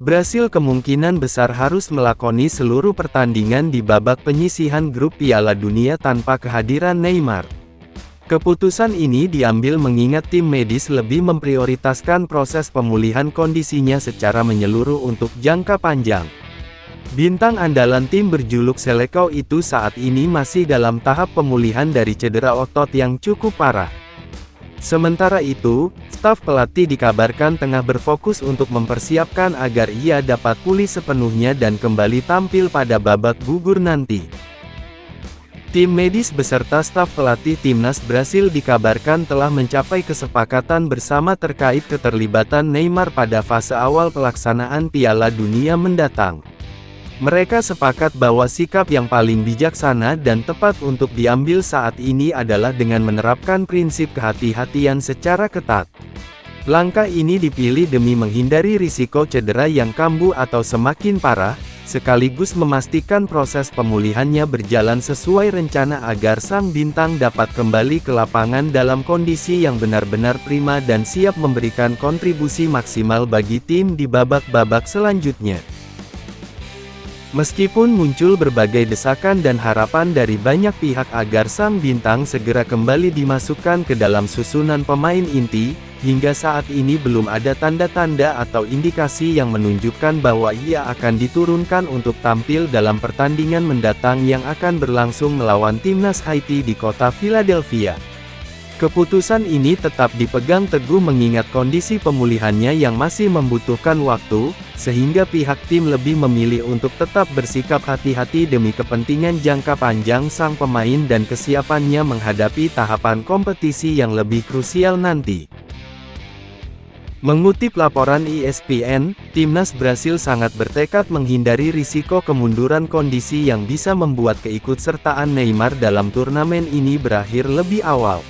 Brasil kemungkinan besar harus melakoni seluruh pertandingan di babak penyisihan grup Piala Dunia tanpa kehadiran Neymar. Keputusan ini diambil mengingat tim medis lebih memprioritaskan proses pemulihan kondisinya secara menyeluruh untuk jangka panjang. Bintang andalan tim berjuluk Selecao itu saat ini masih dalam tahap pemulihan dari cedera otot yang cukup parah. Sementara itu, staf pelatih dikabarkan tengah berfokus untuk mempersiapkan agar ia dapat pulih sepenuhnya dan kembali tampil pada babak gugur nanti. Tim medis beserta staf pelatih timnas Brasil dikabarkan telah mencapai kesepakatan bersama terkait keterlibatan Neymar pada fase awal pelaksanaan Piala Dunia mendatang. Mereka sepakat bahwa sikap yang paling bijaksana dan tepat untuk diambil saat ini adalah dengan menerapkan prinsip kehati-hatian secara ketat. Langkah ini dipilih demi menghindari risiko cedera yang kambuh atau semakin parah, sekaligus memastikan proses pemulihannya berjalan sesuai rencana agar sang bintang dapat kembali ke lapangan dalam kondisi yang benar-benar prima dan siap memberikan kontribusi maksimal bagi tim di babak-babak selanjutnya. Meskipun muncul berbagai desakan dan harapan dari banyak pihak agar sang bintang segera kembali dimasukkan ke dalam susunan pemain inti, hingga saat ini belum ada tanda-tanda atau indikasi yang menunjukkan bahwa ia akan diturunkan untuk tampil dalam pertandingan mendatang yang akan berlangsung melawan timnas Haiti di kota Philadelphia. Keputusan ini tetap dipegang teguh mengingat kondisi pemulihannya yang masih membutuhkan waktu, sehingga pihak tim lebih memilih untuk tetap bersikap hati-hati demi kepentingan jangka panjang sang pemain dan kesiapannya menghadapi tahapan kompetisi yang lebih krusial nanti. Mengutip laporan ESPN, timnas Brasil sangat bertekad menghindari risiko kemunduran kondisi yang bisa membuat keikutsertaan Neymar dalam turnamen ini berakhir lebih awal.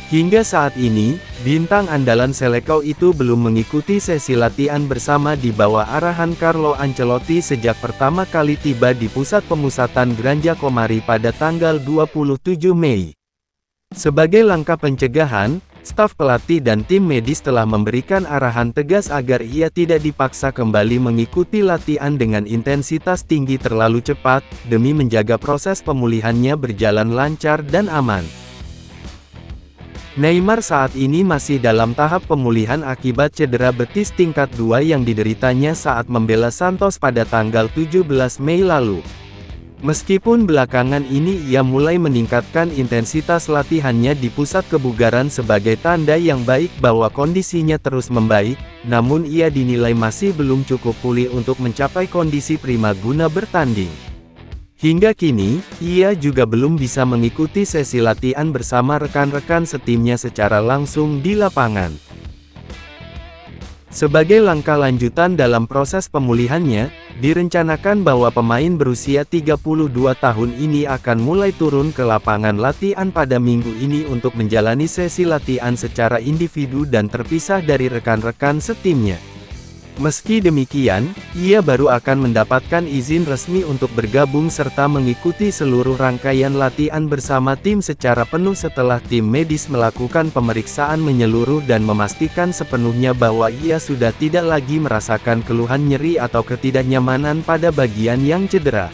Hingga saat ini, bintang andalan Selecao itu belum mengikuti sesi latihan bersama di bawah arahan Carlo Ancelotti sejak pertama kali tiba di pusat pemusatan Granja Comari pada tanggal 27 Mei. Sebagai langkah pencegahan, staf pelatih dan tim medis telah memberikan arahan tegas agar ia tidak dipaksa kembali mengikuti latihan dengan intensitas tinggi terlalu cepat, demi menjaga proses pemulihannya berjalan lancar dan aman. Neymar saat ini masih dalam tahap pemulihan akibat cedera betis tingkat 2 yang dideritanya saat membela Santos pada tanggal 17 Mei lalu. Meskipun belakangan ini ia mulai meningkatkan intensitas latihannya di pusat kebugaran sebagai tanda yang baik bahwa kondisinya terus membaik, namun ia dinilai masih belum cukup pulih untuk mencapai kondisi prima guna bertanding. Hingga kini, ia juga belum bisa mengikuti sesi latihan bersama rekan-rekan setimnya secara langsung di lapangan. Sebagai langkah lanjutan dalam proses pemulihannya, direncanakan bahwa pemain berusia 32 tahun ini akan mulai turun ke lapangan latihan pada minggu ini untuk menjalani sesi latihan secara individu dan terpisah dari rekan-rekan setimnya. Meski demikian, ia baru akan mendapatkan izin resmi untuk bergabung serta mengikuti seluruh rangkaian latihan bersama tim secara penuh setelah tim medis melakukan pemeriksaan menyeluruh dan memastikan sepenuhnya bahwa ia sudah tidak lagi merasakan keluhan nyeri atau ketidaknyamanan pada bagian yang cedera.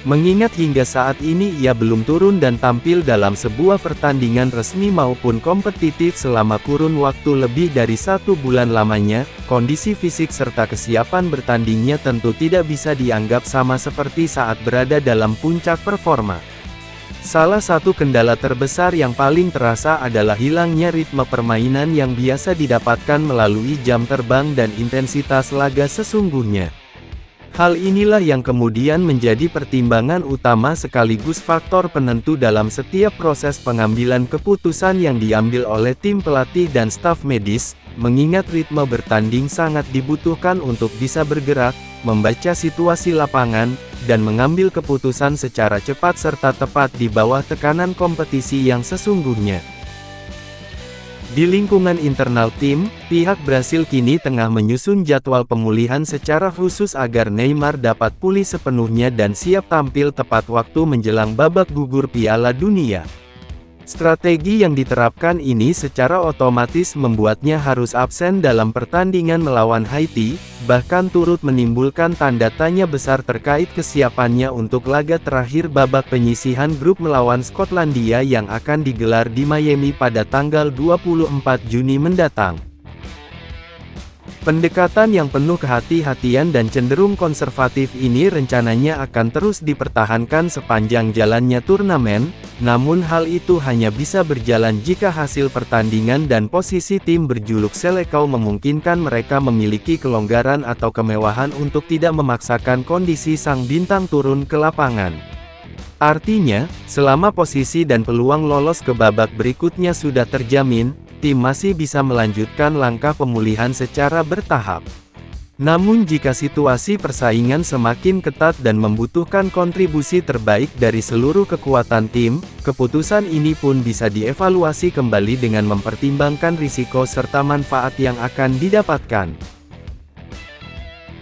Mengingat hingga saat ini ia belum turun dan tampil dalam sebuah pertandingan resmi maupun kompetitif selama kurun waktu lebih dari 1 bulan lamanya, kondisi fisik serta kesiapan bertandingnya tentu tidak bisa dianggap sama seperti saat berada dalam puncak performa. Salah satu kendala terbesar yang paling terasa adalah hilangnya ritme permainan yang biasa didapatkan melalui jam terbang dan intensitas laga sesungguhnya. Hal inilah yang kemudian menjadi pertimbangan utama sekaligus faktor penentu dalam setiap proses pengambilan keputusan yang diambil oleh tim pelatih dan staf medis, mengingat ritme bertanding sangat dibutuhkan untuk bisa bergerak, membaca situasi lapangan, dan mengambil keputusan secara cepat serta tepat di bawah tekanan kompetisi yang sesungguhnya. Di lingkungan internal tim, pihak Brasil kini tengah menyusun jadwal pemulihan secara khusus agar Neymar dapat pulih sepenuhnya dan siap tampil tepat waktu menjelang babak gugur Piala Dunia. Strategi yang diterapkan ini secara otomatis membuatnya harus absen dalam pertandingan melawan Haiti, bahkan turut menimbulkan tanda tanya besar terkait kesiapannya untuk laga terakhir babak penyisihan grup melawan Skotlandia yang akan digelar di Miami pada tanggal 24 Juni mendatang. Pendekatan yang penuh kehati-hatian dan cenderung konservatif ini rencananya akan terus dipertahankan sepanjang jalannya turnamen, namun hal itu hanya bisa berjalan jika hasil pertandingan dan posisi tim berjuluk Selekau memungkinkan mereka memiliki kelonggaran atau kemewahan untuk tidak memaksakan kondisi sang bintang turun ke lapangan. Artinya, selama posisi dan peluang lolos ke babak berikutnya sudah terjamin, tim masih bisa melanjutkan langkah pemulihan secara bertahap. Namun jika situasi persaingan semakin ketat dan membutuhkan kontribusi terbaik dari seluruh kekuatan tim, keputusan ini pun bisa dievaluasi kembali dengan mempertimbangkan risiko serta manfaat yang akan didapatkan.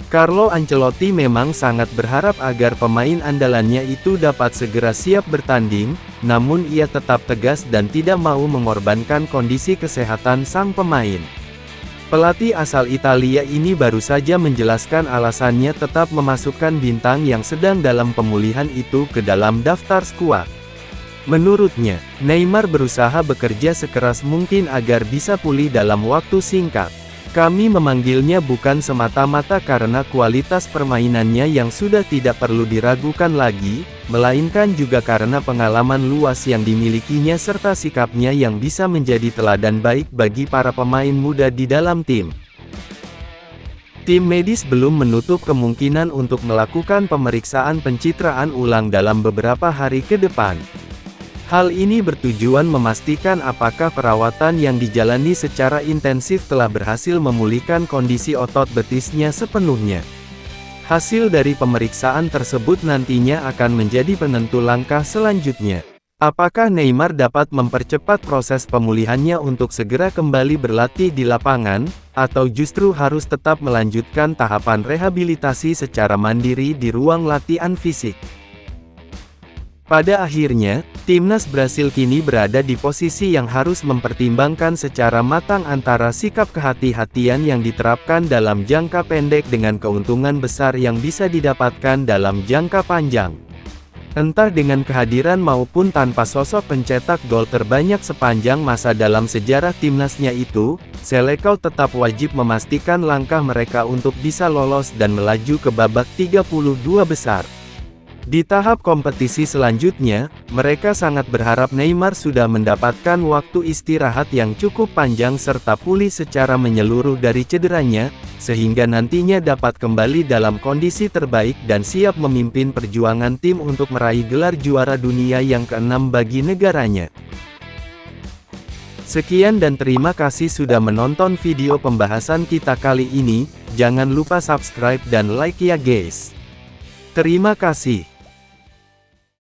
Carlo Ancelotti memang sangat berharap agar pemain andalannya itu dapat segera siap bertanding, namun ia tetap tegas dan tidak mau mengorbankan kondisi kesehatan sang pemain. Pelatih asal Italia ini baru saja menjelaskan alasannya tetap memasukkan bintang yang sedang dalam pemulihan itu ke dalam daftar skuad. Menurutnya, Neymar berusaha bekerja sekeras mungkin agar bisa pulih dalam waktu singkat. Kami memanggilnya bukan semata-mata karena kualitas permainannya yang sudah tidak perlu diragukan lagi, melainkan juga karena pengalaman luas yang dimilikinya serta sikapnya yang bisa menjadi teladan baik bagi para pemain muda di dalam tim. Tim medis belum menutup kemungkinan untuk melakukan pemeriksaan pencitraan ulang dalam beberapa hari ke depan. Hal ini bertujuan memastikan apakah perawatan yang dijalani secara intensif telah berhasil memulihkan kondisi otot betisnya sepenuhnya. Hasil dari pemeriksaan tersebut nantinya akan menjadi penentu langkah selanjutnya. Apakah Neymar dapat mempercepat proses pemulihannya untuk segera kembali berlatih di lapangan, atau justru harus tetap melanjutkan tahapan rehabilitasi secara mandiri di ruang latihan fisik? Pada akhirnya, timnas Brasil kini berada di posisi yang harus mempertimbangkan secara matang antara sikap kehati-hatian yang diterapkan dalam jangka pendek dengan keuntungan besar yang bisa didapatkan dalam jangka panjang. Entah dengan kehadiran maupun tanpa sosok pencetak gol terbanyak sepanjang masa dalam sejarah timnasnya itu, Selekau tetap wajib memastikan langkah mereka untuk bisa lolos dan melaju ke babak 32 besar. Di tahap kompetisi selanjutnya, mereka sangat berharap Neymar sudah mendapatkan waktu istirahat yang cukup panjang serta pulih secara menyeluruh dari cederanya, sehingga nantinya dapat kembali dalam kondisi terbaik dan siap memimpin perjuangan tim untuk meraih gelar juara dunia yang ke-6 bagi negaranya. Sekian dan terima kasih sudah menonton video pembahasan kita kali ini, jangan lupa subscribe dan like ya guys. Terima kasih.